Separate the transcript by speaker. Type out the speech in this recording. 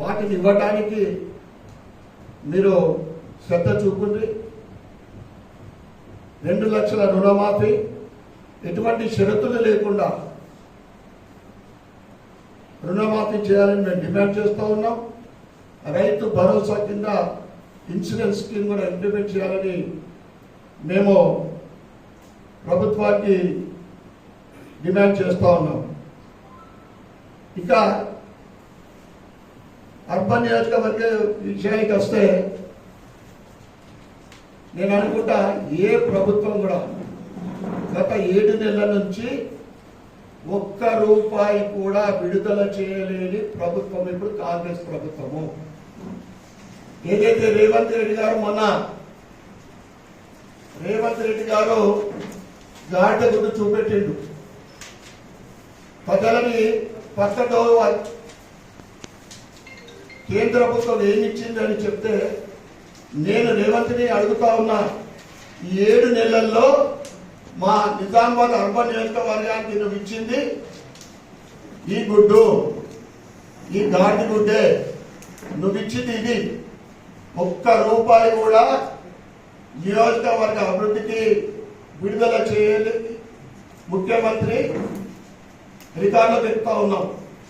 Speaker 1: వాటిని ఇవ్వడానికి మీరు శ్రద్ధ చూపుంది. 2 లక్షల రుణమాఫీ ఎటువంటి షరతులు లేకుండా రుణమాఫీ చేయాలని మేము డిమాండ్ చేస్తూ ఉన్నాం. రైతు భరోసా కింద ఇన్సూరెన్స్ స్కీమ్ కూడా ఇంప్లిమెంట్ చేయాలని మేము ప్రభుత్వానికి డిమాండ్ చేస్తూ ఉన్నాం. ఇక అర్బన్ నియోజకవర్గ విషయానికి వస్తే నేను అనుకుంటా ఏ ప్రభుత్వం కూడా గత 7 నెలల నుంచి ₹1 కూడా విడుదల చేయలేని ప్రభుత్వం ఇప్పుడు కాంగ్రెస్ ప్రభుత్వము. ఏదైతే రేవంత్ రెడ్డి గారు గాడిద గుడ్డు చూపెట్టిండు, ప్రజలని పక్కతో కేంద్ర ప్రభుత్వం ఏమిచ్చిందని చెప్తే నేను రేవంత్ని అడుగుతా ఉన్నా, ఈ 7 నెలల్లో మా నిజామాబాద్ అర్బన్ నియోజకవర్గానికి నువ్వు ఇచ్చింది ఈ గుడ్డు, ఈ గాడిద గుడ్డే నువ్వు ఇచ్చింది ఇది. ₹1 కూడా నియోజకవర్గ అభివృద్ధికి విడుదల చేయలేదు. ముఖ్యమంత్రి రికార్డులో పెడతా ఉన్నాం.